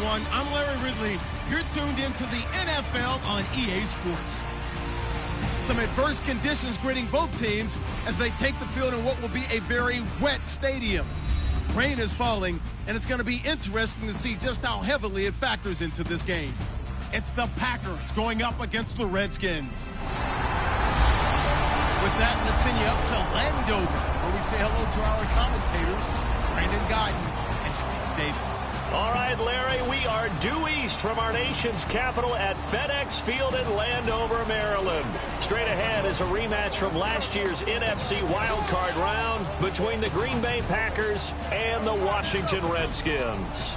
everyone. I'm Larry Ridley. You're tuned into the NFL on EA Sports. Some adverse conditions greeting both teams as they take the field in what will be a very wet stadium. Rain is falling, and it's going to be interesting to see just how heavily it factors into this game. It's the Packers going up against the Redskins. With that, let's send you up to Landover, where we say hello to our commentators, Brandon Guyton and Steve Davis. All right, Larry, we are due east from our nation's capital at FedEx Field in Landover, Maryland. Straight ahead is a rematch from last year's NFC wildcard round between the Green Bay Packers and the Washington Redskins.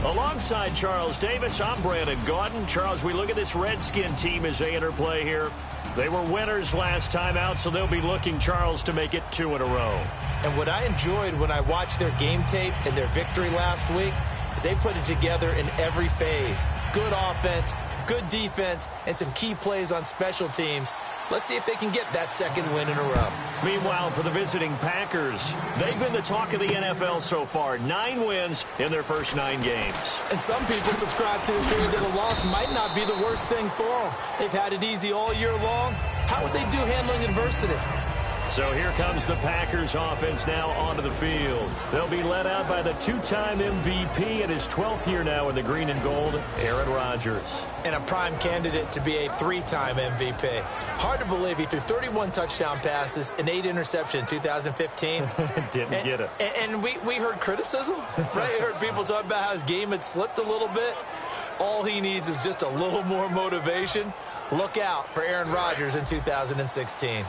Alongside Charles Davis, I'm Brandon Guyton. Charles, we look at this Redskin team as they interplay here. They were winners last time out, so they'll be looking, Charles, to make it 2 in a row. And what I enjoyed when I watched their game tape and their victory last week is they put it together in every phase. Good offense, good defense, and some key plays on special teams. Let's see if they can get that second win in a row. Meanwhile, for the visiting Packers, they've been the talk of the NFL so far. 9 wins in their first 9 games. And some people subscribe to the theory that a loss might not be the worst thing for them. They've had it easy all year long. How would they do handling adversity? So here comes the Packers offense now onto the field. They'll be led out by the 2-time MVP in his 12th year now in the green and gold, Aaron Rodgers. And a prime candidate to be a 3-time MVP. Hard to believe he threw 31 touchdown passes and 8 interceptions in 2015. Didn't get it. And we heard criticism, right? We heard people talk about how his game had slipped a little bit. All he needs is just a little more motivation. Look out for Aaron Rodgers in 2016.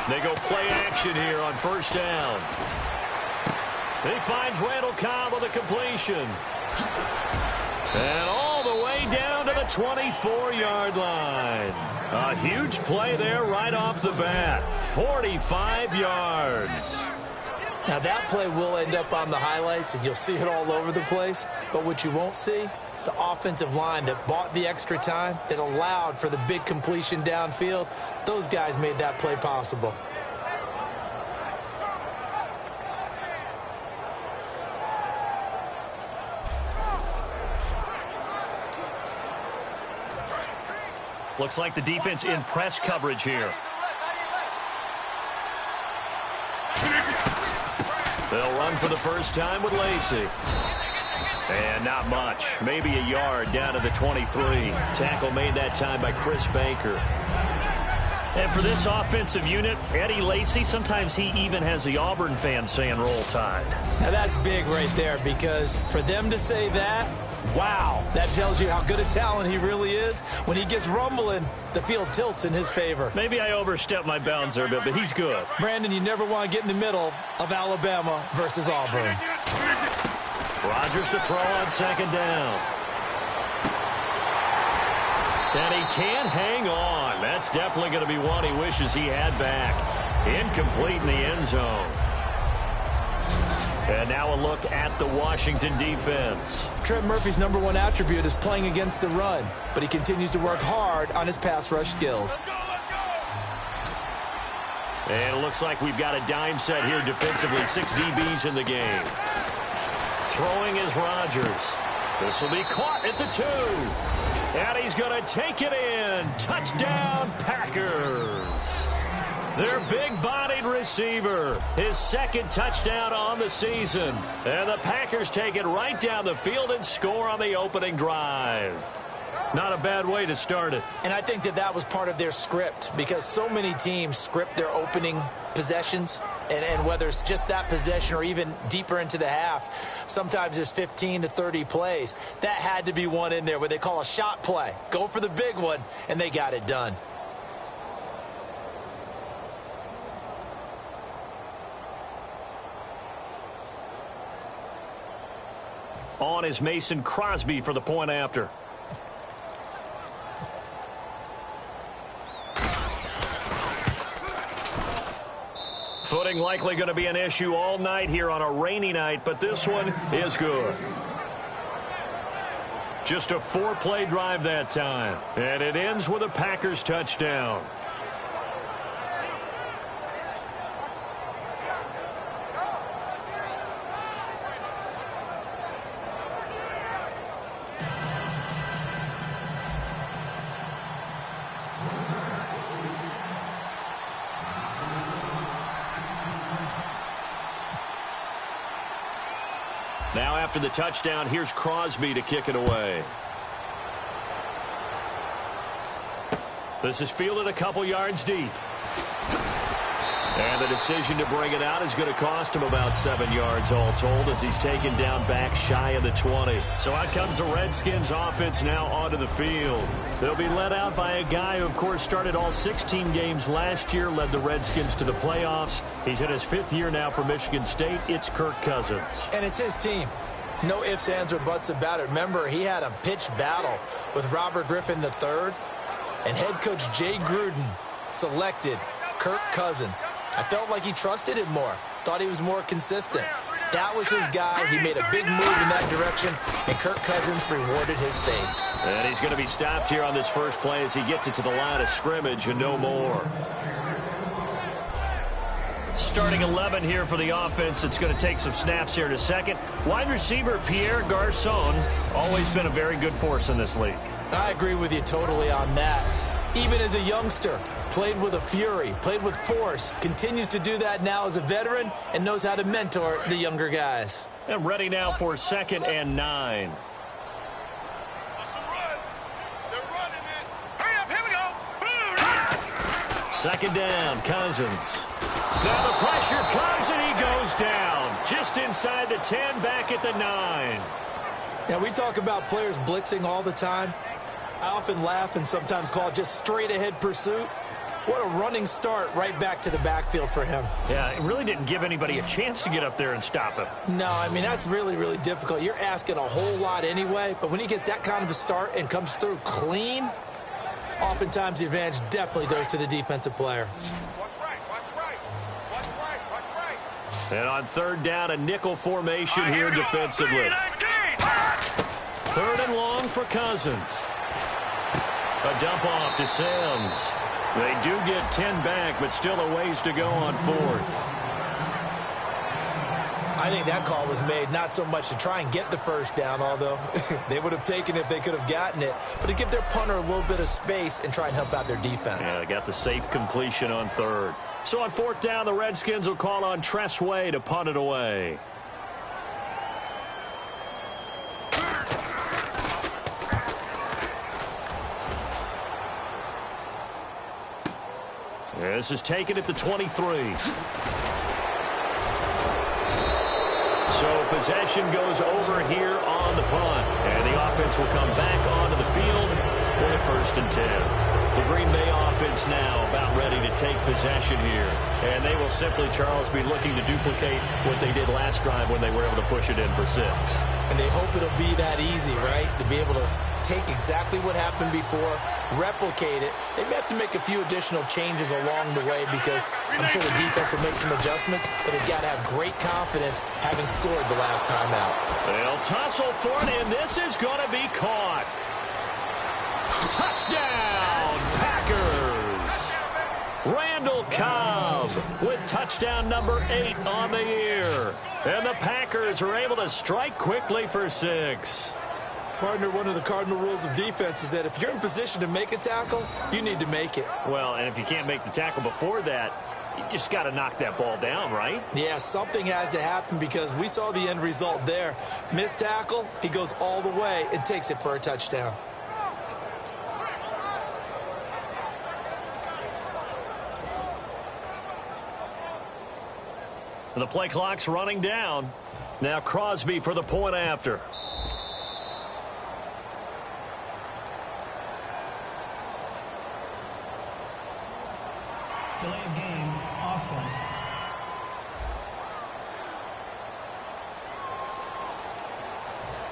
They go play action here on first down. He finds Randall Cobb with a completion. And all the way down to the 24-yard line. A huge play there right off the bat. 45 yards. Now that play will end up on the highlights, and you'll see it all over the place. But what you won't see, the offensive line that bought the extra time, that allowed for the big completion downfield, those guys made that play possible. Looks like the defense in press coverage here. They'll run for the first time with Lacey. And not much. Maybe a yard down to the 23. Tackle made that time by Chris Baker. And for this offensive unit, Eddie Lacy, sometimes he even has the Auburn fans saying roll tide. Now that's big right there, because for them to say that, wow, that tells you how good a talent he really is. When he gets rumbling, the field tilts in his favor. Maybe I overstepped my bounds there a bit, but he's good. Brandon, you never want to get in the middle of Alabama versus Auburn. Rodgers to throw on second down. And he can't hang on. That's definitely going to be one he wishes he had back. Incomplete in the end zone. And now a look at the Washington defense. Trent Murphy's #1 attribute is playing against the run, but he continues to work hard on his pass rush skills. And it looks like we've got a dime set here defensively. 6 DBs in the game. Throwing is Rodgers. This will be caught at the 2. And he's going to take it in. Touchdown, Packers. Their big-bodied receiver. His second touchdown on the season. And the Packers take it right down the field and score on the opening drive. Not a bad way to start it. And I think that was part of their script, because so many teams script their opening possessions. And whether it's just that possession or even deeper into the half, sometimes it's 15 to 30 plays. That had to be one in there where they call a shot play. Go for the big one, and they got it done. On is Mason Crosby for the point after. Footing likely going to be an issue all night here on a rainy night, but this one is good. Just a 4-play drive that time, and it ends with a Packers touchdown. Now after the touchdown, here's Crosby to kick it away. This is fielded a couple yards deep. And the decision to bring it out is going to cost him about 7 yards all told as he's taken down back shy of the 20. So out comes the Redskins offense now onto the field. They'll be led out by a guy who, of course, started all 16 games last year, led the Redskins to the playoffs. He's in his 5th year now for Michigan State. It's Kirk Cousins. And it's his team. No ifs, ands, or buts about it. Remember, he had a pitched battle with Robert Griffin III, and head coach Jay Gruden selected Kirk Cousins. I felt like he trusted him more. Thought he was more consistent. That was his guy. He made a big move in that direction, and Kirk Cousins rewarded his faith. And he's going to be stopped here on this first play as he gets it to the line of scrimmage and no more. Starting 11 here for the offense. It's going to take some snaps here in a second. Wide receiver Pierre Garçon, always been a very good force in this league. I agree with you totally on that. Even as a youngster, played with a fury, played with force, continues to do that now as a veteran, and knows how to mentor the younger guys. And ready now for 2nd and 9. Second down, Cousins. Now the pressure comes and he goes down. Just inside the 10, back at the 9. Now we talk about players blitzing all the time. I often laugh and sometimes call it just straight ahead pursuit. What a running start right back to the backfield for him. Yeah, it really didn't give anybody a chance to get up there and stop him. No, I mean, that's really, really difficult. You're asking a whole lot anyway, but when he gets that kind of a start and comes through clean, oftentimes the advantage definitely goes to the defensive player. And on 3rd down, a nickel formation here defensively. 3rd and long for Cousins. A dump off to Sims. They do get 10 back, but still a ways to go on 4th. I think that call was made not so much to try and get the first down, although they would have taken it if they could have gotten it, but to give their punter a little bit of space and try and help out their defense. Yeah, they got the safe completion on 3rd. So on 4th down, the Redskins will call on Tress Way to punt it away. This is taken at the 23. So possession goes over here on the punt. And the offense will come back onto the field with a 1st and 10. The Green Bay offense now about ready to take possession here. And they will simply, Charles, be looking to duplicate what they did last drive when they were able to push it in for 6. And they hope it'll be that easy, right? To be able to take exactly what happened before, replicate it. They may have to make a few additional changes along the way because I'm sure the defense will make some adjustments, but they've got to have great confidence having scored the last time out. They'll tussle for it, and this is going to be caught. Touchdown, Packers! Randall Cobb with touchdown number 8 on the year. And the Packers are able to strike quickly for 6. Partner, one of the cardinal rules of defense is that if you're in position to make a tackle, you need to make it. Well, and if you can't make the tackle before that, you just got to knock that ball down, right? Yeah, something has to happen because we saw the end result there. Missed tackle, he goes all the way and takes it for a touchdown. The play clock's running down. Now Crosby for the point after. Delay of game, offense.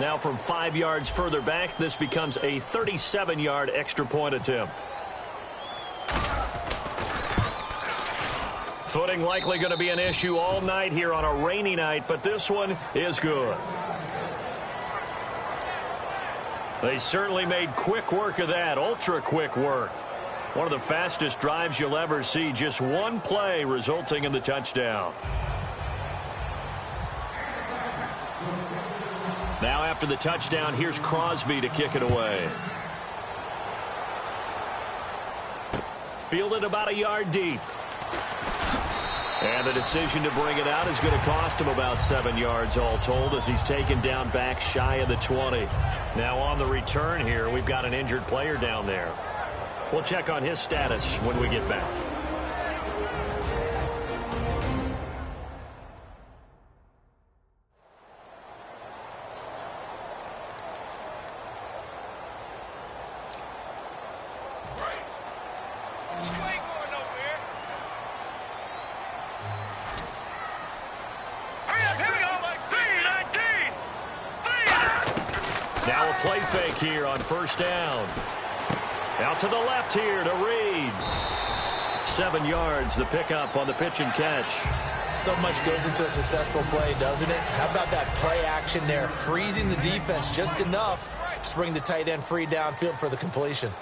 Now from 5 yards further back, this becomes a 37-yard extra point attempt. Footing likely going to be an issue all night here on a rainy night, but this one is good. They certainly made quick work of that, ultra quick work. One of the fastest drives you'll ever see, just one play resulting in the touchdown. Now after the touchdown, here's Crosby to kick it away. Fielded about a yard deep. And the decision to bring it out is going to cost him about 7 yards all told as he's taken down back shy of the 20. Now on the return here, we've got an injured player down there. We'll check on his status when we get back. Now a play fake here on first down. Out to the left here to Reed. 7 yards, the pickup on the pitch and catch. So much goes into a successful play, doesn't it? How about that play action there, freezing the defense just enough to bring the tight end free downfield for the completion.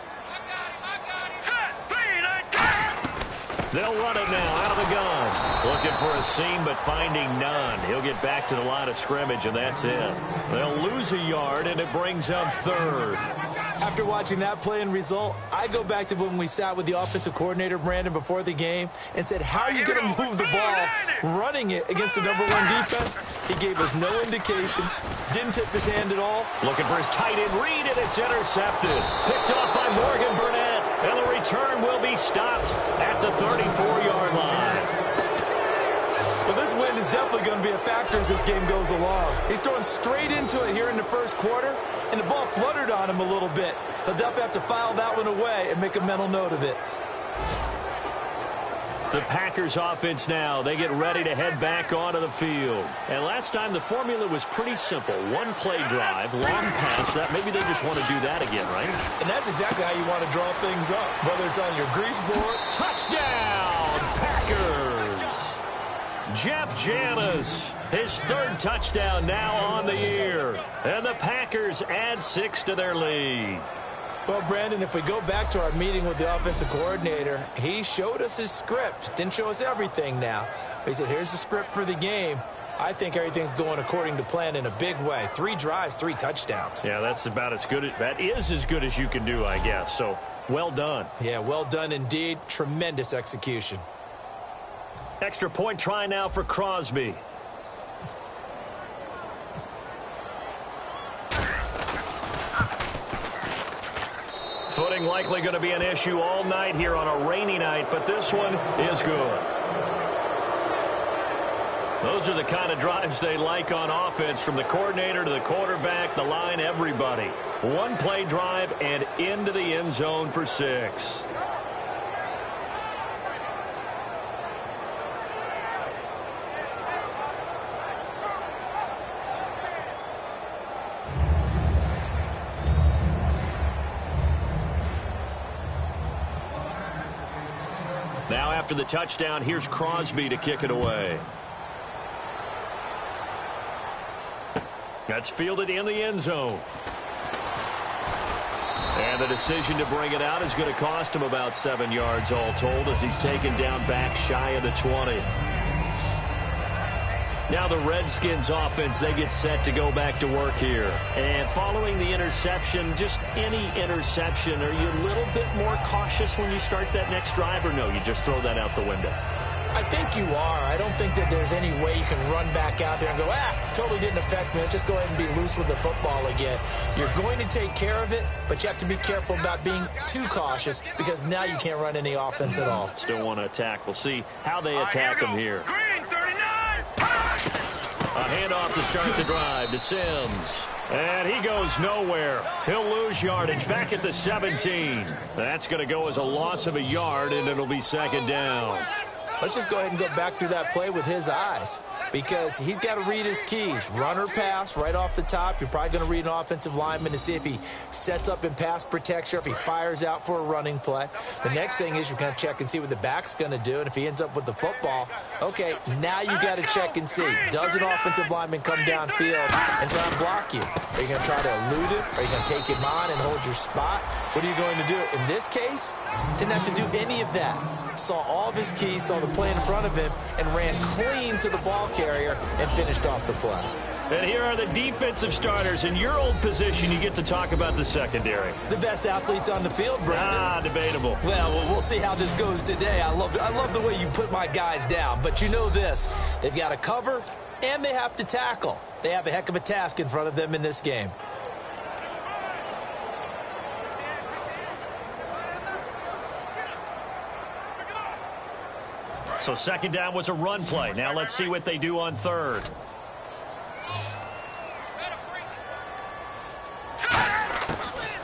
They'll run it now out of the gun. Looking for a seam, but finding none. He'll get back to the line of scrimmage, and that's it. They'll lose a yard, and it brings up third. After watching that play and result, I go back to when we sat with the offensive coordinator, Brandon, before the game and said, how are you going to move the ball running it against the #1 defense? He gave us no indication, didn't tip his hand at all. Looking for his tight end Reed, and it's intercepted. Picked off by Morgan Burnett, and the return will be stopped at the 34-yard line. Well, this win is definitely going to be a factor as this game goes along. He's throwing straight into it here in the first quarter, and the ball fluttered on him a little bit. He'll definitely have to file that one away and make a mental note of it. The Packers offense now, they get ready to head back onto the field. And last time the formula was pretty simple. One play drive, long pass. That maybe they just want to do that again, right? And that's exactly how you want to draw things up, whether it's on your grease board. Touchdown, Packers! Jeff Janis, his third touchdown now on the year. And the Packers add 6 to their lead. Well, Brandon, if we go back to our meeting with the offensive coordinator, he showed us his script. Didn't show us everything now. He said, here's the script for the game. I think everything's going according to plan in a big way. 3 drives, 3 touchdowns. Yeah, that's about as good. That is as good as you can do, I guess. So, well done. Yeah, well done indeed. Tremendous execution. Extra point try now for Crosby. Footing likely going to be an issue all night here on a rainy night, but this one is good. Those are the kind of drives they like on offense, from the coordinator to the quarterback, the line, everybody. One play drive and into the end zone for 6. Now after the touchdown, here's Crosby to kick it away. That's fielded in the end zone. And the decision to bring it out is going to cost him about 7 yards all told as he's taken down back shy of the 20. Now the Redskins offense, they get set to go back to work here. And following the interception, just any interception, are you a little bit more cautious when you start that next drive, or no, you just throw that out the window? I think you are. I don't think that there's any way you can run back out there and go, totally didn't affect me. Let's just go ahead and be loose with the football again. You're going to take care of it, but you have to be careful about being too cautious because now you can't run any offense at all. Still want to attack. We'll see how they attack him here. Green 39. A handoff to start the drive to Sims. And he goes nowhere. He'll lose yardage back at the 17. That's going to go as a loss of a yard, and it'll be second down. Let's just go ahead and go back through that play with his eyes because he's got to read his keys. Run or pass right off the top. You're probably going to read an offensive lineman to see if he sets up in pass protection or if he fires out for a running play. The next thing is you're going to check and see what the back's going to do. And if he ends up with the football, okay, now you got to check and see. Does an offensive lineman come downfield and try and block you? Are you going to try to elude it? Are you going to take him on and hold your spot? What are you going to do? In this case, didn't have to do any of that. Saw all of his keys, saw the play in front of him, and ran clean to the ball carrier and finished off the play. And here are the defensive starters. In your old position, you get to talk about the secondary. The best athletes on the field, Brandon. Debatable. Well, we'll see how this goes today. I love the way you put my guys down. But you know this, they've got to cover and they have to tackle. They have a heck of a task in front of them in this game. So second down was a run play. Now let's see what they do on third.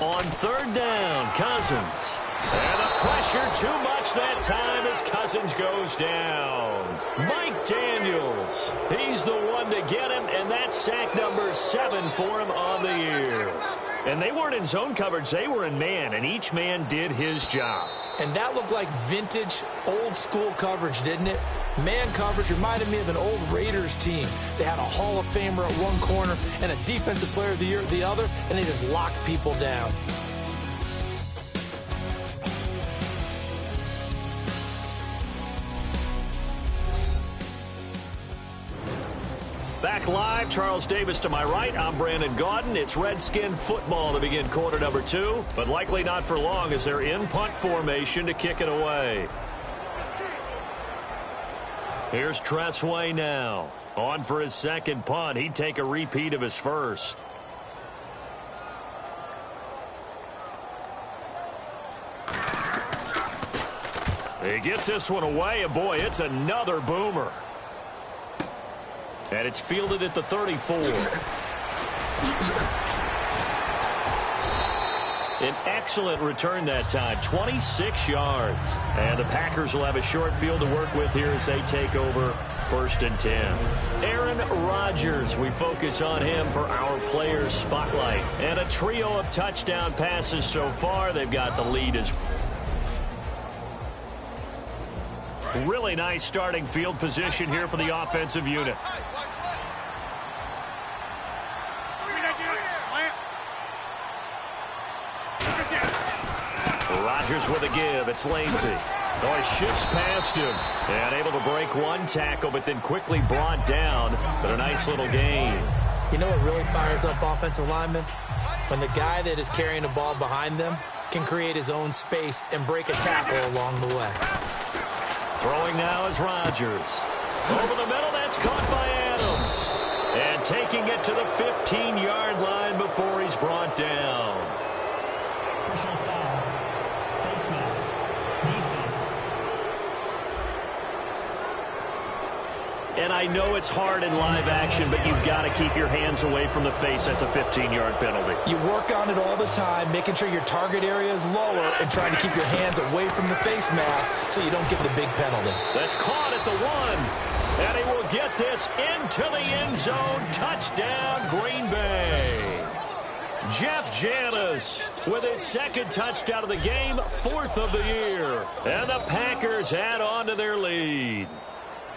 On third down, Cousins. And the pressure too much that time as Cousins goes down. Mike Daniels, he's the one to get him, and that's sack number 7 for him on the year. And they weren't in zone coverage, they were in man, and each man did his job. And that looked like vintage, old-school coverage, didn't it? Man coverage reminded me of an old Raiders team. They had a Hall of Famer at one corner and a Defensive Player of the Year at the other, and they just locked people down. Back live, Charles Davis to my right. I'm Brandon Gaudin. It's Redskin football to begin quarter number 2, but likely not for long as they're in punt formation to kick it away. Here's Tressway now. On for his second punt. He'd take a repeat of his first. He gets this one away, and boy, it's another boomer. And it's fielded at the 34. An excellent return that time, 26 yards. And the Packers will have a short field to work with here as they take over 1st and 10. Aaron Rodgers, we focus on him for our Players Spotlight. And a trio of touchdown passes so far. They've got the lead as really nice starting field position here for the offensive unit. Rodgers with a give. It's Lacy. Oh, he shifts past him. And able to break one tackle, but then quickly brought down. But a nice little gain. You know what really fires up offensive linemen? When the guy that is carrying the ball behind them can create his own space and break a tackle along the way. Throwing now is Rodgers. Over the middle, that's caught by Adams. And taking it to the 15-yard line before he's brought down. Personal foul. Face mask. Defense. And I know it's hard in live action, but you've got to keep your hands away from the face. That's a 15-yard penalty. You work on it all the time, making sure your target area is lower and trying to keep your hands away from the face mask so you don't get the big penalty. That's caught at the 1. And he will get this into the end zone. Touchdown, Green Bay. Jeff Janis with his second touchdown of the game, 4th of the year. And the Packers add on to their lead.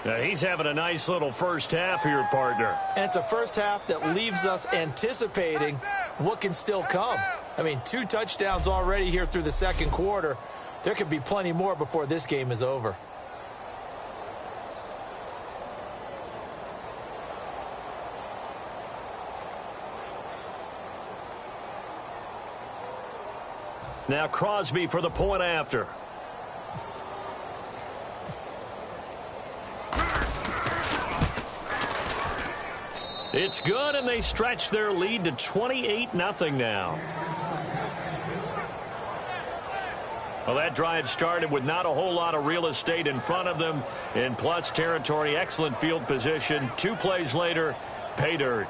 Now he's having a nice little first half here, partner. And it's a first half that leaves us anticipating what can still come. I mean, 2 touchdowns already here through the second quarter. There could be plenty more before this game is over. Now Crosby for the point after. It's good, and they stretch their lead to 28-0 now. Well, that drive started with not a whole lot of real estate in front of them in plus territory. Excellent field position. 2 plays later, pay dirt.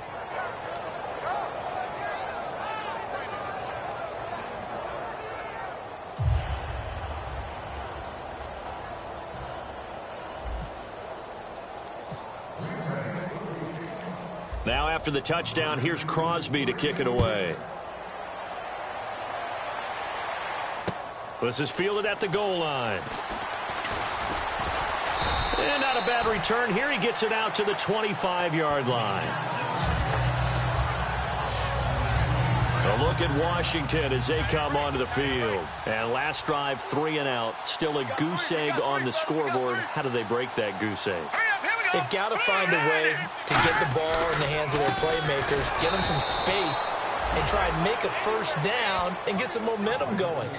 Now after the touchdown, here's Crosby to kick it away. This is fielded at the goal line. And not a bad return here. He gets it out to the 25-yard line. A look at Washington as they come onto the field. And last drive, 3 and out. Still a goose egg on the scoreboard. How do they break that goose egg? They've got to find a way to get the ball in the hands of their playmakers, get them some space, and try and make a first down and get some momentum going.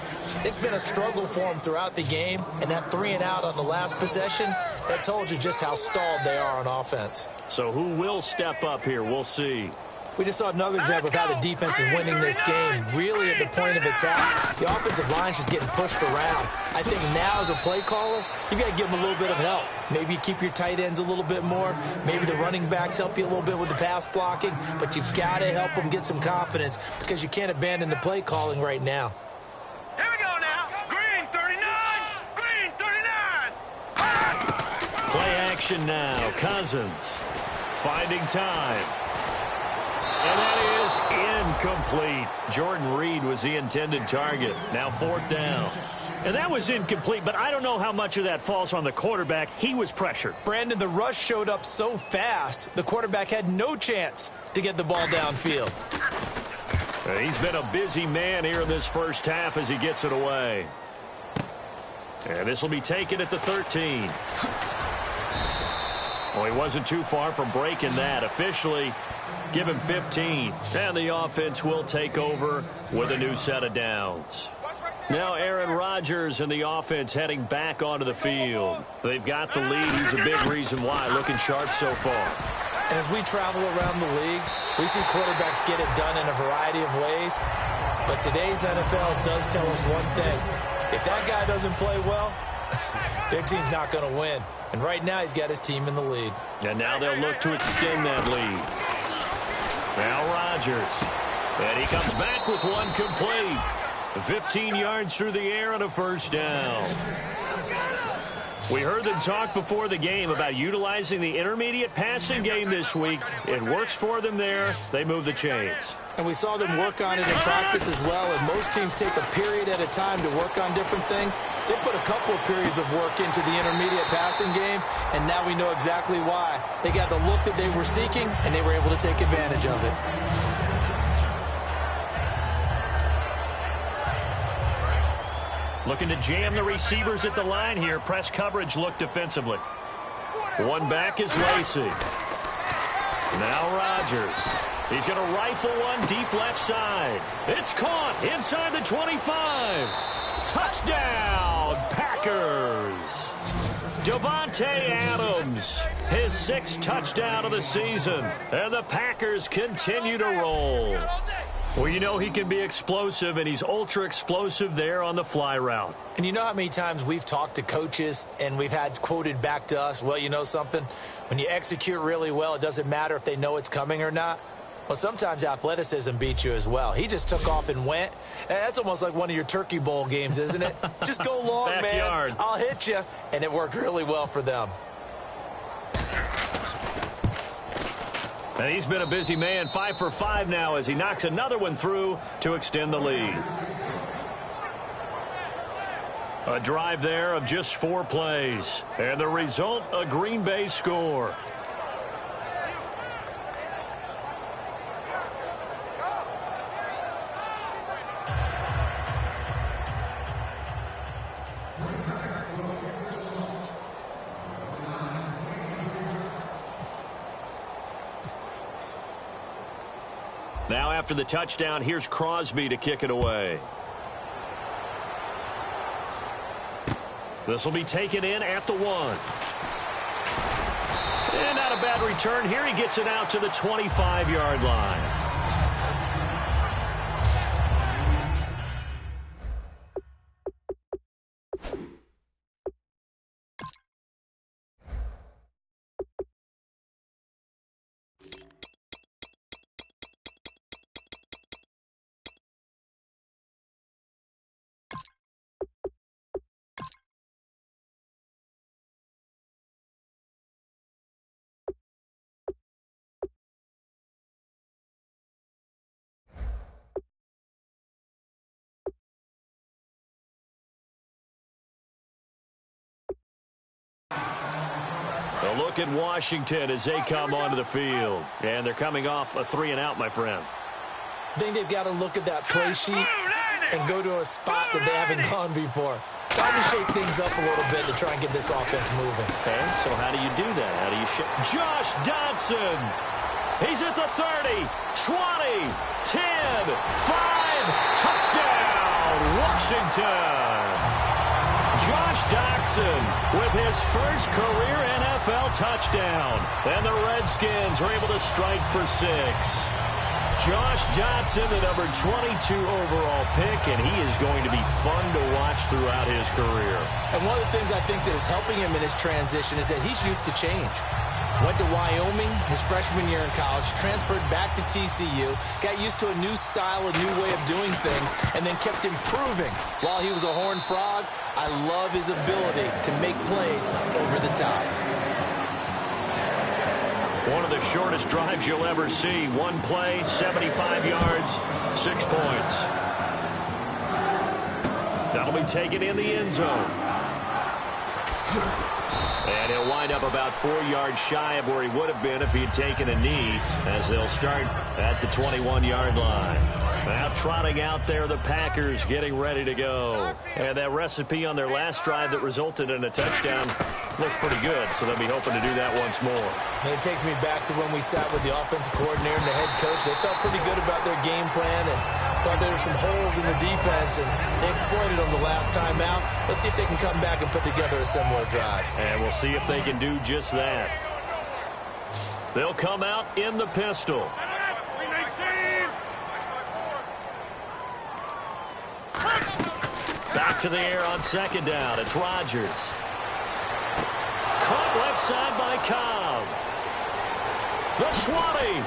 It's been a struggle for them throughout the game, and that 3-and-out on the last possession, that told you just how stalled they are on offense. So who will step up here? We'll see. We just saw another example of how the defense is winning this game, really at the point of attack. The offensive line is just getting pushed around. I think now as a play caller, you got to give them a little bit of help. Maybe you keep your tight ends a little bit more. Maybe the running backs help you a little bit with the pass blocking. But you've got to help them get some confidence because you can't abandon the play calling right now. Here we go now. Green 39. Green 39. Play action now. Cousins finding time. And that is incomplete. Jordan Reed was the intended target. Now 4th down. And that was incomplete, but I don't know how much of that falls on the quarterback. He was pressured. Brandon, the rush showed up so fast, the quarterback had no chance to get the ball downfield. He's been a busy man here in this first half as he gets it away. And this will be taken at the 13. Well, he wasn't too far from breaking that. Officially, give him 15. And the offense will take over with a new set of downs. Now Aaron Rodgers and the offense heading back onto the field. They've got the lead. He's a big reason why. Looking sharp so far. And as we travel around the league, we see quarterbacks get it done in a variety of ways. But today's NFL does tell us one thing. If that guy doesn't play well, their team's not going to win. And right now he's got his team in the lead. And now they'll look to extend that lead. Now Rodgers. And he comes back with one complete. 15 yards through the air and a first down. We heard them talk before the game about utilizing the intermediate passing game this week. It works for them there. They move the chains. And we saw them work on it in practice as well. And most teams take a period at a time to work on different things. They put a couple of periods of work into the intermediate passing game, and now we know exactly why. They got the look that they were seeking, and they were able to take advantage of it. Looking to jam the receivers at the line here. Press coverage look defensively. One back is Lacey. Now Rodgers. He's going to rifle one deep left side. It's caught inside the 25. Touchdown, Packers. Davante Adams, his 6th touchdown of the season. And the Packers continue to roll. Well, you know he can be explosive, and he's ultra explosive there on the fly route. And you know how many times we've talked to coaches and we've had quoted back to us, well, you know something? When you execute really well, it doesn't matter if they know it's coming or not. Well, sometimes athleticism beats you as well. He just took off and went. That's almost like one of your Turkey Bowl games, isn't it? Just go long, Backyard. man. I'll hit you. And it worked really well for them. And he's been a busy man, 5 for 5 now as he knocks another one through to extend the lead. A drive there of just 4 plays. And the result, a Green Bay score. Now after the touchdown, here's Crosby to kick it away. This will be taken in at the 1. And not a bad return here. He gets it out to the 25-yard line. A look at Washington as they come onto the field. And they're coming off a 3-and-out, my friend. I think they've got to look at that play sheet and go to a spot that they haven't gone before. starting to shake things up a little bit to try and get this offense moving. Okay, so how do you do that? How do you shake? Josh Dodson. He's at the 30, 20, 10, 5, touchdown, Washington. Josh Dodson with his first career NFL touchdown. And the Redskins are able to strike for 6. Josh Dodson, the number 22 overall pick, and he is going to be fun to watch throughout his career. And one of the things I think that is helping him in his transition is that he's used to change. Went to Wyoming his freshman year in college, transferred back to TCU, got used to a new style, a new way of doing things, and then kept improving. While he was a Horned Frog, I love his ability to make plays over the top. One of the shortest drives you'll ever see. One play, 75 yards, 6 points. That'll be taken in the end zone. And he'll wind up about 4 yards shy of where he would have been if he had taken a knee, as they'll start at the 21-yard line. Now trotting out there, the Packers getting ready to go. And that recipe on their last drive that resulted in a touchdown looked pretty good, so they'll be hoping to do that once more. And it takes me back to when we sat with the offensive coordinator and the head coach. They felt pretty good about their game plan and thought there were some holes in the defense, and they exploited them the last time out. Let's see if they can come back and put together a similar drive. And we'll see if they can do just that. They'll come out in the pistol. Back to the air on second down. It's Rodgers. Caught left side by Cobb. The 20,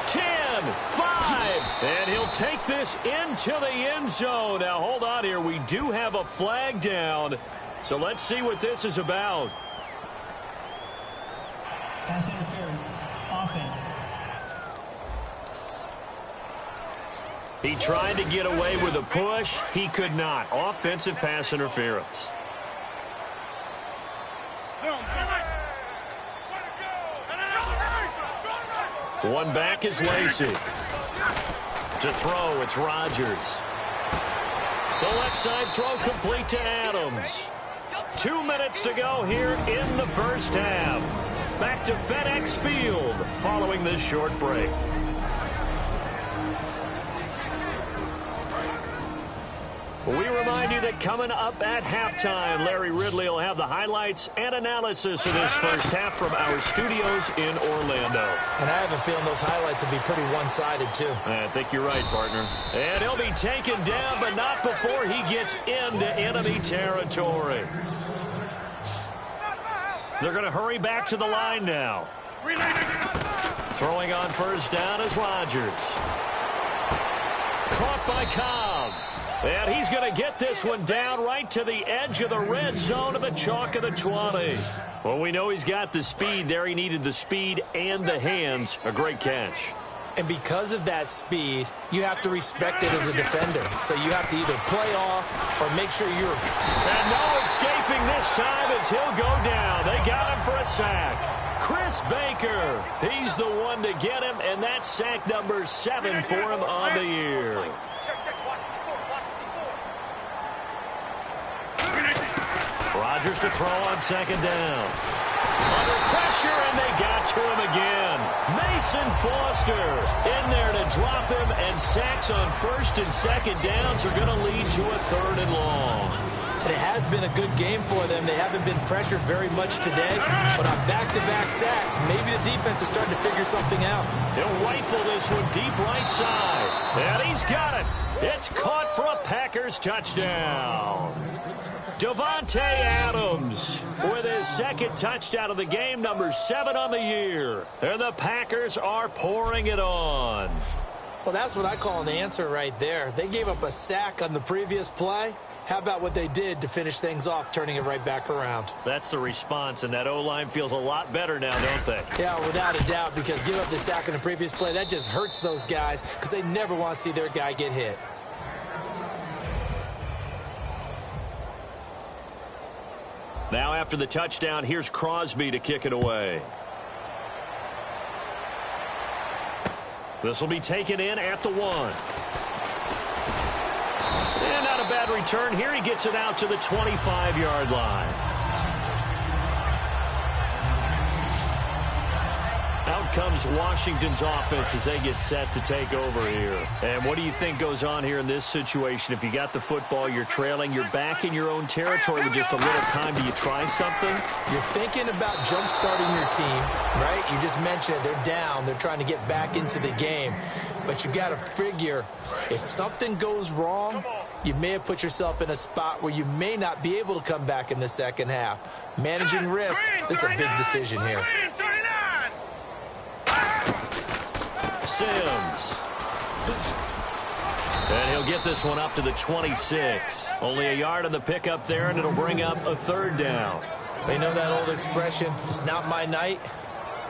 10, 5. And he'll take this into the end zone. Now, hold on here. We do have a flag down. So let's see what this is about. Pass interference. Offense. He tried to get away with a push. He could not. Offensive pass interference. One back is Lacey. To throw, it's Rodgers. The left side throw complete to Adams. 2 minutes to go here in the first half. Back to FedEx Field following this short break. We remind you that coming up at halftime, Larry Ridley will have the highlights and analysis of this first half from our studios in Orlando. And I have a feeling those highlights will be pretty one-sided, too. I think you're right, partner. And he'll be taken down, but not before he gets into enemy territory. They're going to hurry back to the line now. Throwing on first down is Rodgers. Caught by Cobb. And he's going to get this one down right to the edge of the red zone of the chalk of the 20. Well, we know he's got the speed there. He needed the speed and the hands. A great catch. And because of that speed, you have to respect it as a defender. So you have to either play off or make sure you're... And no escaping this time as he'll go down. They got him for a sack. Chris Baker, he's the one to get him, and that's sack number 7 for him on the year. Rodgers to throw on second down. Under pressure, and they got to him again. Mason Foster in there to drop him, and sacks on first and second downs are going to lead to a 3rd and long. And it has been a good game for them. They haven't been pressured very much today, but on back-to-back sacks, maybe the defense is starting to figure something out. He'll rifle this one deep right side, and he's got it. It's caught for a Packers touchdown. Davante Adams with his second touchdown of the game, number 7 on the year. And the Packers are pouring it on. Well, that's what I call an answer right there. They gave up a sack on the previous play. How about what they did to finish things off, turning it right back around? That's the response, and that O-line feels a lot better now, don't they? Yeah, without a doubt, because give up the sack on the previous play, that just hurts those guys because they never want to see their guy get hit. Now after the touchdown, here's Crosby to kick it away. This will be taken in at the 1. And not a bad punt return here. He gets it out to the 25-yard line. Out comes Washington's offense as they get set to take over here. And what do you think goes on here in this situation? If you got the football, you're trailing, you're back in your own territory with just a little time. Do you try something? You're thinking about jump-starting your team, right? You just mentioned it. They're down. They're trying to get back into the game. But you got to figure if something goes wrong, you may have put yourself in a spot where you may not be able to come back in the second half. Managing risk, this is a big decision here. Sims. And he'll get this one up to the 26. Only a yard on the pickup there, and it'll bring up a third down. You know that old expression, it's not my night?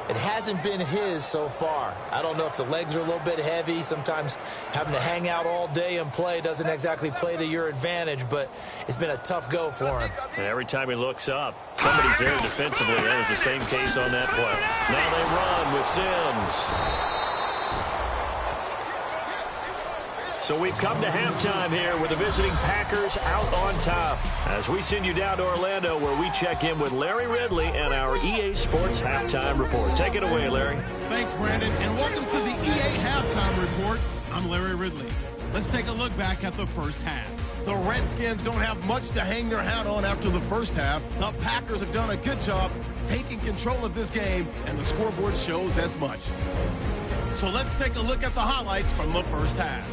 It hasn't been his so far. I don't know if the legs are a little bit heavy. Sometimes having to hang out all day and play doesn't exactly play to your advantage, but it's been a tough go for him. And every time he looks up, somebody's there defensively. That was the same case on that play. Now they run with Sims. So we've come to halftime here with the visiting Packers out on top. As we send you down to Orlando, where we check in with Larry Ridley and our EA Sports Halftime Report. Take it away, Larry. Thanks, Brandon, and welcome to the EA Halftime Report. I'm Larry Ridley. Let's take a look back at the first half. The Redskins don't have much to hang their hat on after the first half. The Packers have done a good job taking control of this game, and the scoreboard shows as much. So let's take a look at the highlights from the first half.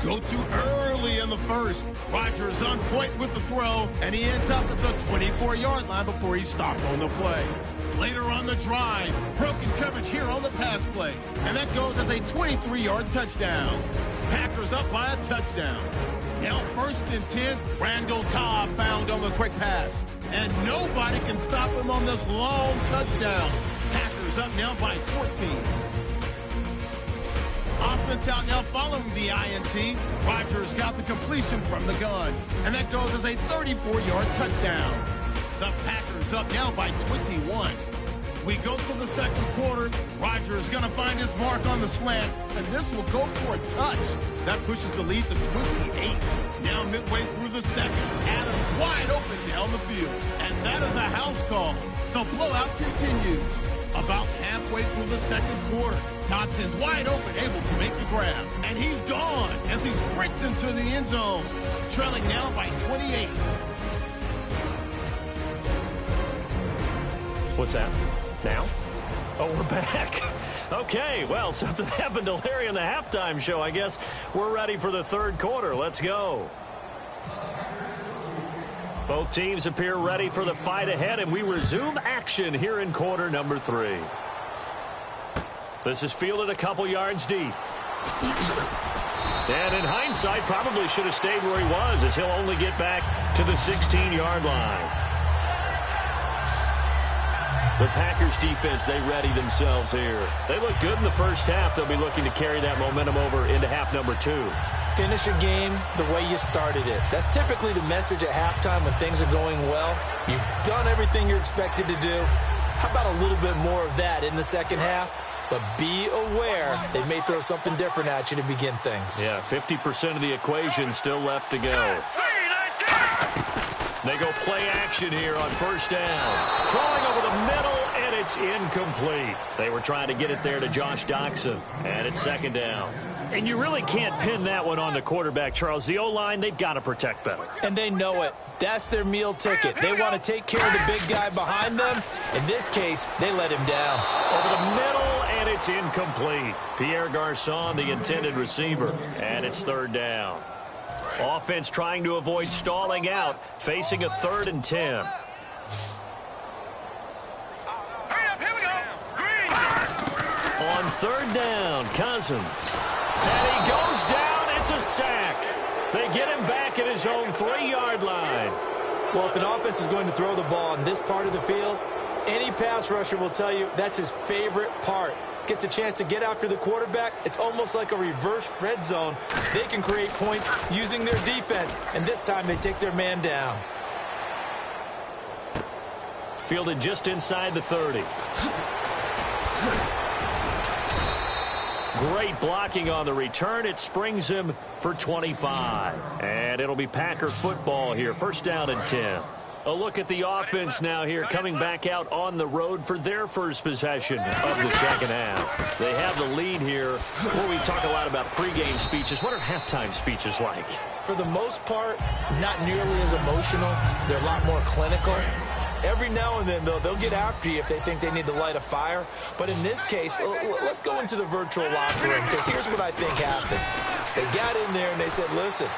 Go too early in the first. Rodgers on point with the throw, and he ends up at the 24-yard line before he's stopped on the play. Later on the drive, broken coverage here on the pass play, and that goes as a 23-yard touchdown. Packers up by a touchdown. Now 1st and 10, Randall Cobb found on the quick pass, and nobody can stop him on this long touchdown. Packers up now by 14. Offense out now following the INT. Rodgers got the completion from the gun, and that goes as a 34-yard touchdown. The Packers up now by 21. We go to the second quarter. Rodgers going to find his mark on the slant, and this will go for a touch. That pushes the lead to 28. Now midway through the second, Adams wide open down the field, and that is a house call. The blowout continues. About halfway through the second quarter, Dotson's wide open, able to make the grab. And he's gone as he sprints into the end zone, trailing now by 28. What's that? Now? Oh, we're back. Okay, well, something happened to Larry in the halftime show. I guess we're ready for the third quarter. Let's go. Both teams appear ready for the fight ahead, and we resume action here in quarter number 3. This is fielded a couple yards deep. And in hindsight, probably should have stayed where he was, as he'll only get back to the 16-yard line. The Packers defense, they ready themselves here. They look good in the first half. They'll be looking to carry that momentum over into half number 2. Finish a game the way you started it. That's typically the message at halftime when things are going well. You've done everything you're expected to do. How about a little bit more of that in the second half? But be aware they may throw something different at you to begin things. Yeah, 50% of the equation still left to go. They go play action here on first down. Throwing over the middle, and it's incomplete. They were trying to get it there to Josh Doxson, and it's second down. And you really can't pin that one on the quarterback, Charles. The O-line, they've got to protect better. And they know it. That's their meal ticket. They want to take care of the big guy behind them. In this case, they let him down. Over the middle, and it's incomplete. Pierre Garçon, the intended receiver, and it's third down. Offense trying to avoid stalling out, facing a 3rd and 10. Here we go. Green. On third down, Cousins. And he goes down. It's a sack. They get him back at his own 3-yard line. Well, if an offense is going to throw the ball in this part of the field, any pass rusher will tell you that's his favorite part. Gets a chance to get after the quarterback. It's almost like a reverse red zone. They can create points using their defense, and this time they take their man down. Fielded just inside the 30. Great blocking on the return. It springs him for 25. And it'll be Packer football here. First down and 10. A look at the offense now here, coming back out on the road for their first possession of the second half. They have the lead here. Well, we talk a lot about pregame speeches. What are halftime speeches like? For the most part, not nearly as emotional. They're a lot more clinical. Every now and then, though, they'll get after you if they think they need to light a fire. But in this case, let's go into the virtual locker room, because here's what I think happened. They got in there and they said, listen,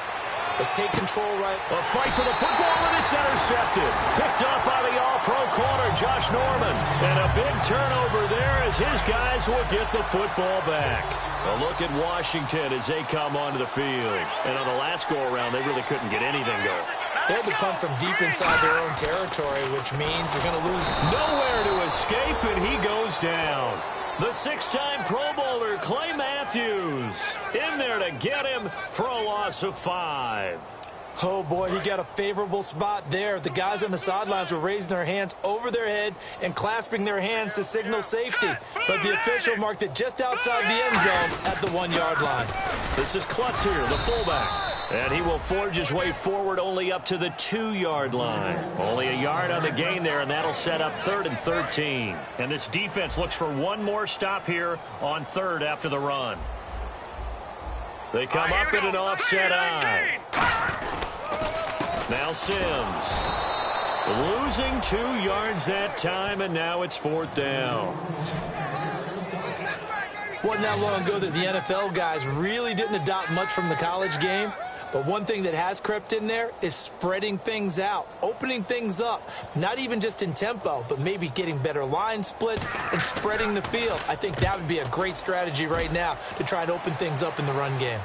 let's take control right. A fight for the football, and it's intercepted. Picked up by the all-pro corner, Josh Norman. And a big turnover there as his guys will get the football back. A look at Washington as they come onto the field. And on the last go-around, they really couldn't get anything going. They had to punt from deep inside their own territory, which means you're going to lose. Nowhere to escape, and he goes down. The six-time Pro Bowler, Clay Matthews, in there to get him for a loss of 5. Oh, boy, he got a favorable spot there. The guys on the sidelines were raising their hands over their head and clasping their hands to signal safety. But the official marked it just outside the end zone at the 1-yard line. This is Klutz here, the fullback. And he will forge his way forward only up to the 2-yard line. Only a yard on the gain there, and that'll set up 3rd and 13. And this defense looks for one more stop here on 3rd after the run. They come up in an offset eye. Now Sims. Losing 2 yards that time, and now it's 4th down. Wasn't that long ago that the NFL guys really didn't adopt much from the college game. But one thing that has crept in there is spreading things out, opening things up, not even just in tempo, but maybe getting better line splits and spreading the field. I think that would be a great strategy right now to try and open things up in the run game.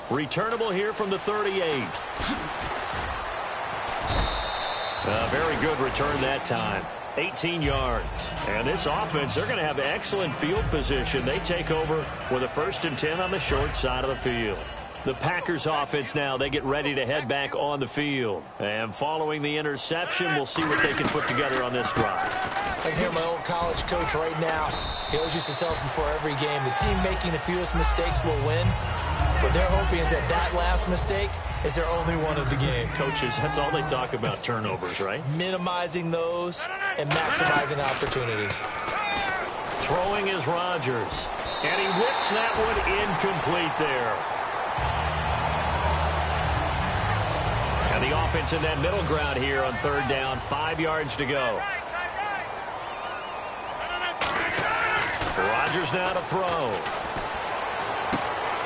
Returnable here from the 38. A very good return that time. 18 yards. And this offense, they're going to have excellent field position. They take over with a 1st and 10 on the short side of the field. The Packers offense now, they get ready to head back on the field. And following the interception, we'll see what they can put together on this drive. I can hear my old college coach right now. He always used to tell us before every game, the team making the fewest mistakes will win. What they're hoping is that last mistake is their only one of the game. Coaches, that's all they talk about, turnovers, right? Minimizing those and maximizing opportunities. Throwing is Rodgers. And he whips that one incomplete there. And the offense in that middle ground here on 3rd down, 5 yards to go. Rodgers now to throw.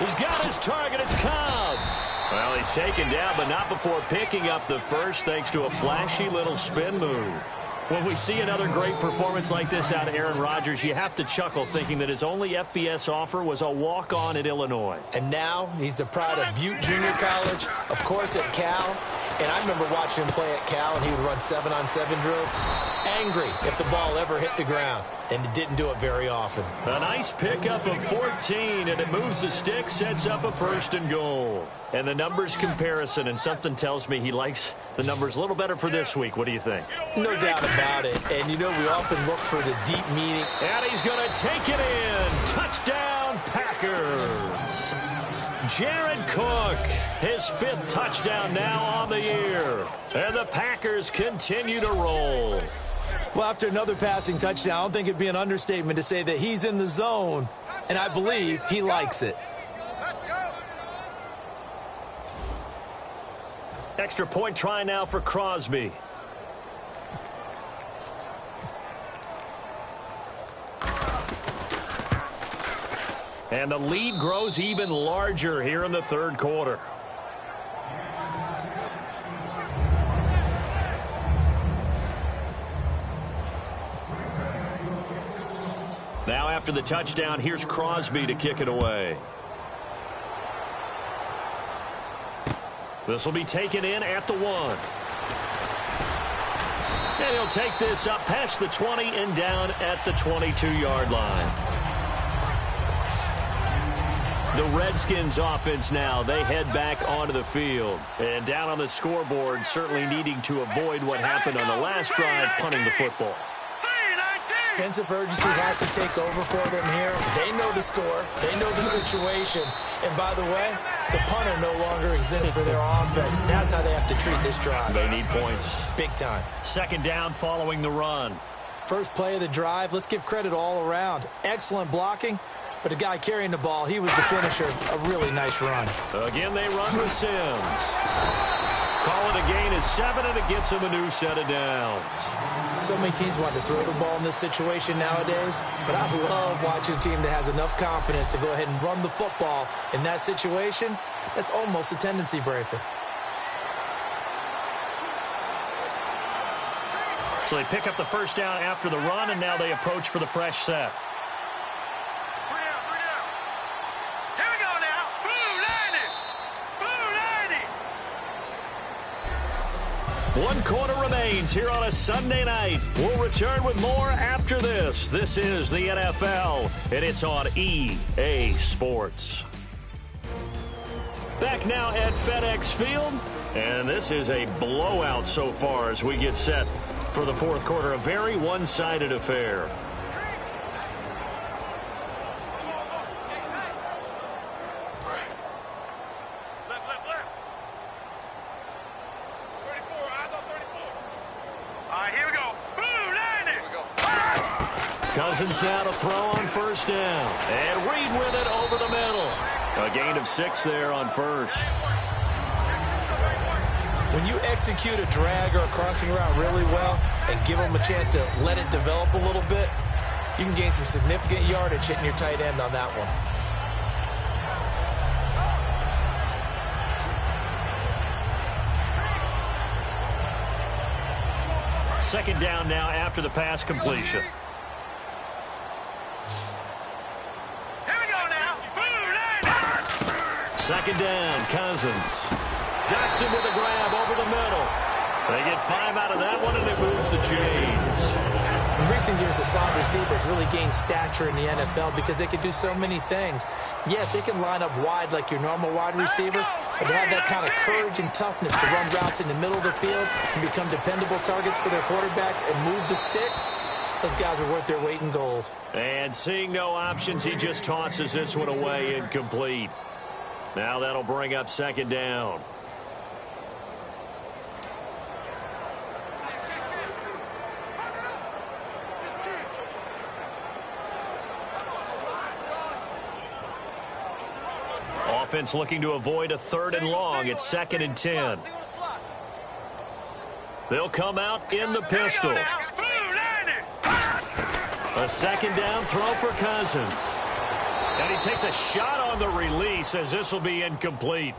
He's got his target. It's Cobb. Well, he's taken down, but not before picking up the first, thanks to a flashy little spin move. When we see another great performance like this out of Aaron Rodgers, you have to chuckle thinking that his only FBS offer was a walk-on at Illinois. And now he's the pride of Butte Junior College, of course at Cal. And I remember watching him play at Cal, and he would run 7-on-7 drills. Angry if the ball ever hit the ground, and it didn't do it very often. A nice pickup of 14, and it moves the stick, sets up a 1st and goal. And the numbers comparison, and something tells me he likes the numbers a little better for this week. What do you think? No doubt about it. And, you know, we often look for the deep meaning. And he's going to take it in. Touchdown, Packers. Jared Cook, his 5th touchdown now on the year. And the Packers continue to roll. Well, after another passing touchdown, I don't think it'd be an understatement to say that he's in the zone, and I believe he likes it. Extra point try now for Crosby. And the lead grows even larger here in the 3rd quarter. Now after the touchdown, here's Crosby to kick it away. This will be taken in at the 1. And he'll take this up past the 20 and down at the 22-yard line. The Redskins offense now, they head back onto the field. And down on the scoreboard, certainly needing to avoid what happened on the last drive, punting the football. sense of urgency has to take over for them here. They know the score. They know the situation. And by the way, the punter no longer exists for their offense. That's how they have to treat this drive. They need points. Big time. Second down following the run. First play of the drive, let's give credit all around. Excellent blocking, but the guy carrying the ball, he was the finisher. A really nice run. Again, they run with Sims. Call it a gain of 7, and it gets him a new set of downs. So many teams want to throw the ball in this situation nowadays, but I love watching a team that has enough confidence to go ahead and run the football. In that situation, that's almost a tendency breaker. So they pick up the first down after the run, and now they approach for the fresh set. Here we go now. Blue 90. Blue 90. 1 quarter remains here on a Sunday night. We'll return with more after this. This is the NFL, and it's on EA Sports. Back now at FedEx Field, and this is a blowout so far as we get set for the fourth quarter. A very one-sided affair. Cousins now to throw on first down. And Reed with it over the middle. A gain of 6 there on first. When you execute a drag or a crossing route really well and give them a chance to let it develop a little bit, you can gain some significant yardage hitting your tight end on that one. Second down now after the pass completion. Second down, Cousins. Jackson with a grab over the middle. They get 5 out of that one, and it moves the chains. In recent years, the slot receivers really gained stature in the NFL because they can do so many things. Yes, they can line up wide like your normal wide receiver, but they have that kind of courage and toughness to run routes in the middle of the field and become dependable targets for their quarterbacks and move the sticks. Those guys are worth their weight in gold. And seeing no options, he just tosses this one away incomplete. Now that'll bring up second down. Offense looking to avoid a 3rd and long. It's 2nd and 10. They'll come out in the pistol. A second down throw for Cousins. And he takes a shot on the release as this will be incomplete.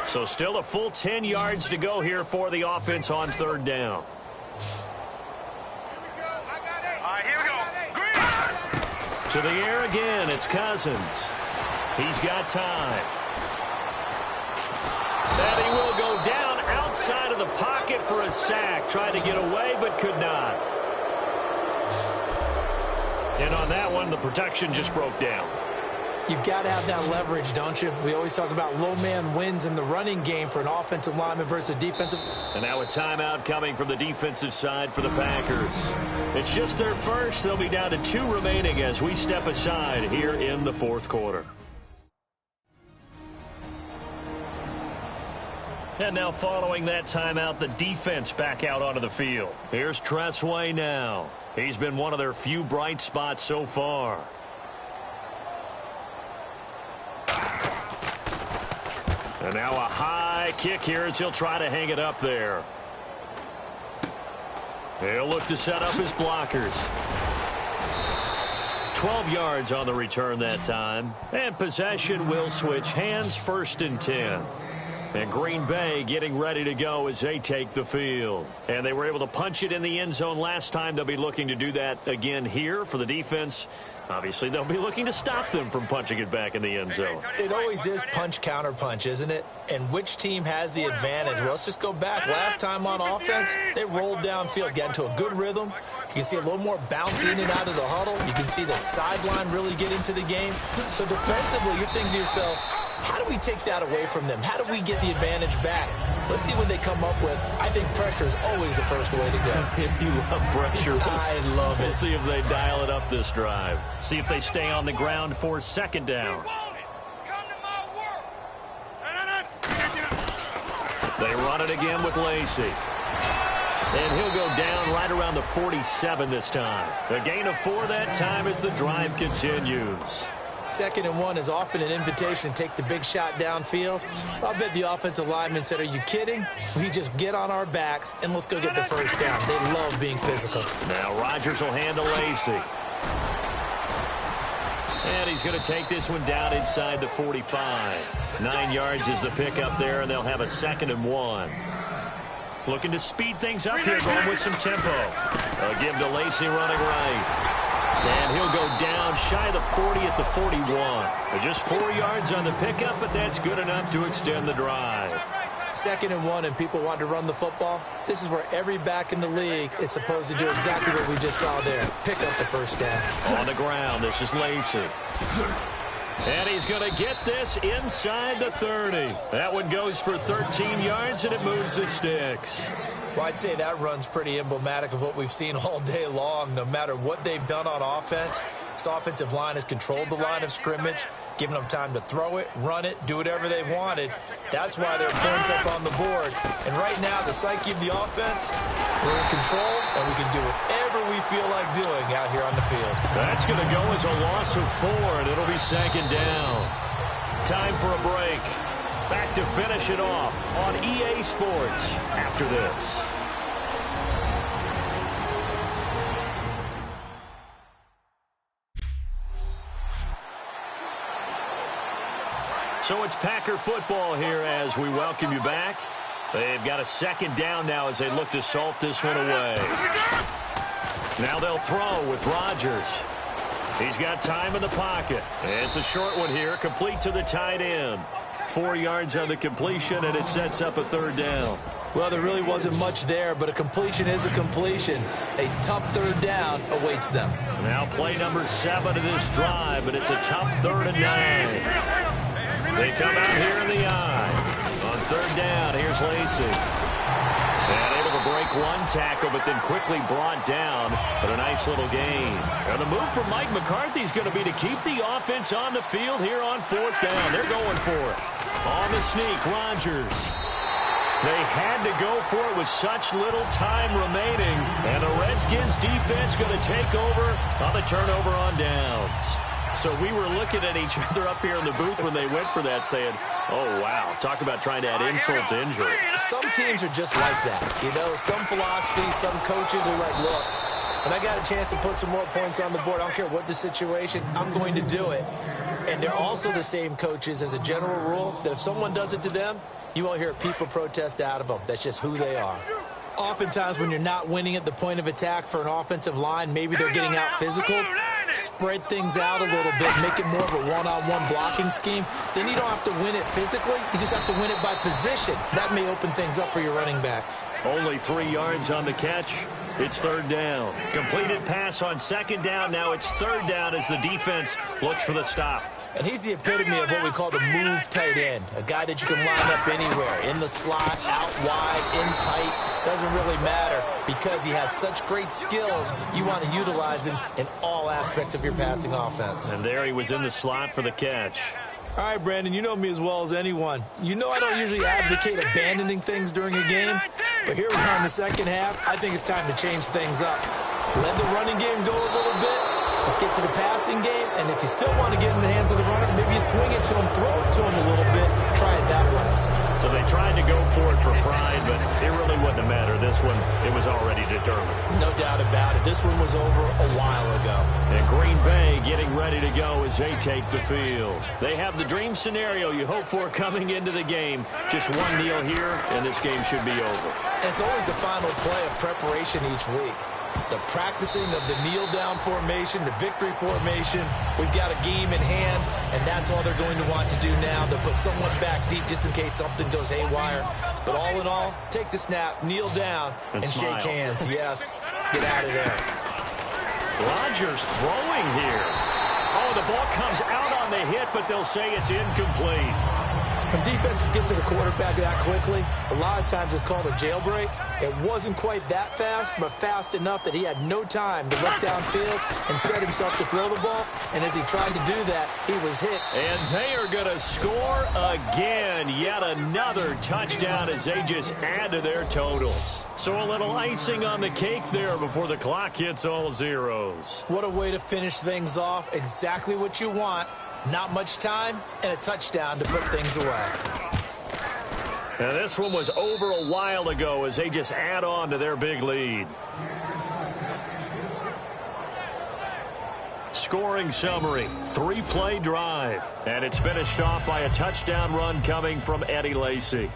So still a full 10 yards to go here for the offense on 3rd down. To the air again, it's Cousins. He's got time. And he will go down outside of the pocket for a sack. Tried to get away, but could not. And on that one, the protection just broke down. You've got to have that leverage, don't you? We always talk about low man wins in the running game for an offensive lineman versus a defensive. And now a timeout coming from the defensive side for the Packers. It's just their first. They'll be down to 2 remaining as we step aside here in the fourth quarter. And now following that timeout, the defense back out onto the field. Here's Tressway now. He's been one of their few bright spots so far. And now a high kick here as he'll try to hang it up there. He'll look to set up his blockers. 12 yards on the return that time. And possession will switch hands, 1st and 10. And Green Bay getting ready to go as they take the field. And they were able to punch it in the end zone last time. They'll be looking to do that again here for the defense. Obviously, they'll be looking to stop them from punching it back in the end zone. It always is punch-counter-punch, isn't it? And which team has the advantage? Well, let's just go back. Last time on offense, they rolled downfield, got into a good rhythm. You can see a little more bounce in and out of the huddle. You can see the sideline really get into the game. So defensively, you're thinking to yourself, how do we take that away from them? How do we get the advantage back? Let's see what they come up with. I think pressure is always the first way to go. If you love pressure, I love it. We'll see if they dial it up this drive. See if they stay on the ground for second down. They run it again with Lacey. And he'll go down right around the 47 this time. A gain of 4 that time as the drive continues. 2nd and 1 is often an invitation to take the big shot downfield. I'll bet the offensive lineman said, are you kidding? We just get on our backs and let's go get the first down. They love being physical. Now Rodgers will hand to Lacey. And he's going to take this one down inside the 45. 9 yards is the pickup there, and they'll have a 2nd and 1. Looking to speed things up here, going with some tempo. They'll give to Lacey running right. And he'll go down shy of the 40 at the 41. Just 4 yards on the pickup, but that's good enough to extend the drive. 2nd and 1, and people want to run the football. This is where every back in the league is supposed to do exactly what we just saw there. Pick up the first down. On the ground, this is Lacey. And he's going to get this inside the 30. That one goes for 13 yards, and it moves the sticks. Well, I'd say that run's pretty emblematic of what we've seen all day long. No matter what they've done on offense, this offensive line has controlled the line of scrimmage, giving them time to throw it, run it, do whatever they wanted. That's why their points up on the board. And right now, the psyche of the offense, we're in control, and we can do whatever we feel like doing out here on the field. That's going to go as a loss of 4, and it'll be 2nd down. Time for a break. Back to finish it off on EA Sports after this. So it's Packer football here as we welcome you back. They've got a 2nd down now as they look to salt this one away. Now they'll throw with Rodgers. He's got time in the pocket. It's a short one here, complete to the tight end. 4 yards on the completion, and it sets up a 3rd down. Well, there really wasn't much there, but a completion is a completion. A tough 3rd down awaits them. Now play number 7 of this drive, but it's a tough 3rd and 9. They come out here in the eye. On 3rd down, here's Lacey. And able to break one tackle, but then quickly brought down. But a nice little gain. And the move from Mike McCarthy is going to be to keep the offense on the field here on 4th down. They're going for it. On the sneak, Rodgers. They had to go for it with such little time remaining. And the Redskins defense going to take over on the turnover on downs. So we were looking at each other up here in the booth when they went for that saying, oh, wow, talk about trying to add insult to injury. Some teams are just like that. You know, some philosophies, some coaches are like, look, when I got a chance to put some more points on the board, I don't care what the situation, I'm going to do it. And they're also the same coaches as a general rule that if someone does it to them, you won't hear people protest out of them. That's just who they are. Oftentimes when you're not winning at the point of attack for an offensive line, maybe they're getting out physical, spread things out a little bit, make it more of a one-on-one blocking scheme. Then you don't have to win it physically. You just have to win it by position. That may open things up for your running backs. Only 3 yards on the catch. It's 3rd down. Completed pass on 2nd down. Now it's 3rd down as the defense looks for the stop. And he's the epitome of what we call the move tight end, a guy that you can line up anywhere, in the slot, out wide, in tight, doesn't really matter because he has such great skills. You want to utilize him in all aspects of your passing offense. And there he was in the slot for the catch. All right, Brandon, you know me as well as anyone. You know I don't usually advocate abandoning things during a game, but here we are in the 2nd half. I think it's time to change things up. Let the running game go a little bit. Let's get to the passing game, and if you still want to get in the hands of the runner, maybe you swing it to him, throw it to him a little bit, try it that way. So they tried to go for it for pride, but it really wouldn't have mattered. This one, it was already determined. No doubt about it. This one was over a while ago. And Green Bay getting ready to go as they take the field. They have the dream scenario you hope for coming into the game. Just one kneel here, and this game should be over. And it's always the final play of preparation each week. The practicing of the kneel-down formation, the victory formation. We've got a game in hand, and that's all they're going to want to do now. They'll put someone back deep just in case something goes haywire. But all in all, take the snap, kneel down, and shake hands. Yes, get out of there. Rodgers throwing here. Oh, the ball comes out on the hit, but they'll say it's incomplete. When defenses get to the quarterback that quickly, a lot of times it's called a jailbreak. It wasn't quite that fast, but fast enough that he had no time to look downfield and set himself to throw the ball. And as he tried to do that, he was hit. And they are going to score again. Yet another touchdown as they just add to their totals. So a little icing on the cake there before the clock hits all zeros. What a way to finish things off. Exactly what you want. Not much time and a touchdown to put things away. And this one was over a while ago as they just add on to their big lead. Scoring summary, 3-play drive. And it's finished off by a touchdown run coming from Eddie Lacy.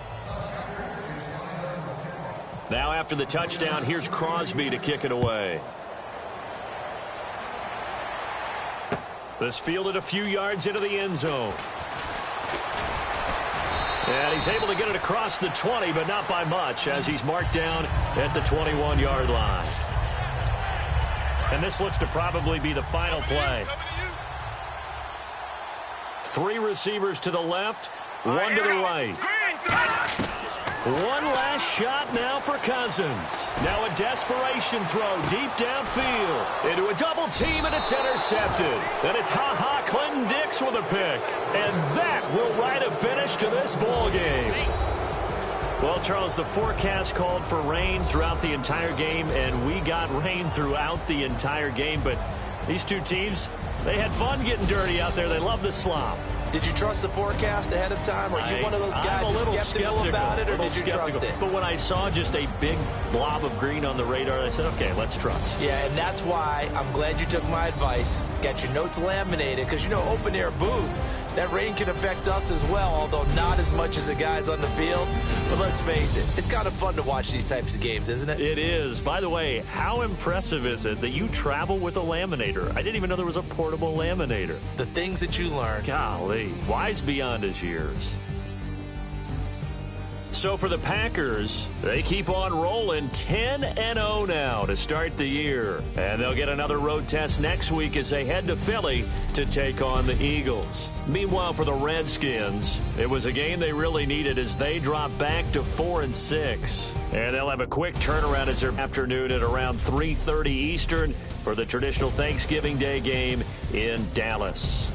Now after the touchdown, here's Crosby to kick it away. This fielded a few yards into the end zone. And he's able to get it across the 20, but not by much, as he's marked down at the 21-yard line. And this looks to probably be the final play. 3 receivers to the left, 1 to the right. One last shot now for Cousins. Now a desperation throw deep downfield into a double team, and it's intercepted. And it's Ha-Ha Clinton Dix with a pick. And that will write a finish to this ball game. Well, Charles, the forecast called for rain throughout the entire game, and we got rain throughout the entire game. But these two teams, they had fun getting dirty out there. They love the slop. Did you trust the forecast ahead of time? Or are you one of those guys who's skeptical about it, or did you trust it? But when I saw just a big blob of green on the radar, I said, okay, let's trust. Yeah, and that's why I'm glad you took my advice. Got your notes laminated, because, you know, open-air booth, that rain can affect us as well, although not as much as the guys on the field. But let's face it, it's kind of fun to watch these types of games, isn't it? It is. By the way, how impressive is it that you travel with a laminator? I didn't even know there was a portable laminator. The things that you learn. Golly, wise beyond his years. So for the Packers, they keep on rolling 10-0 now to start the year. And they'll get another road test next week as they head to Philly to take on the Eagles. Meanwhile, for the Redskins, it was a game they really needed as they drop back to 4-6. And they'll have a quick turnaround as their afternoon at around 3:30 Eastern for the traditional Thanksgiving Day game in Dallas.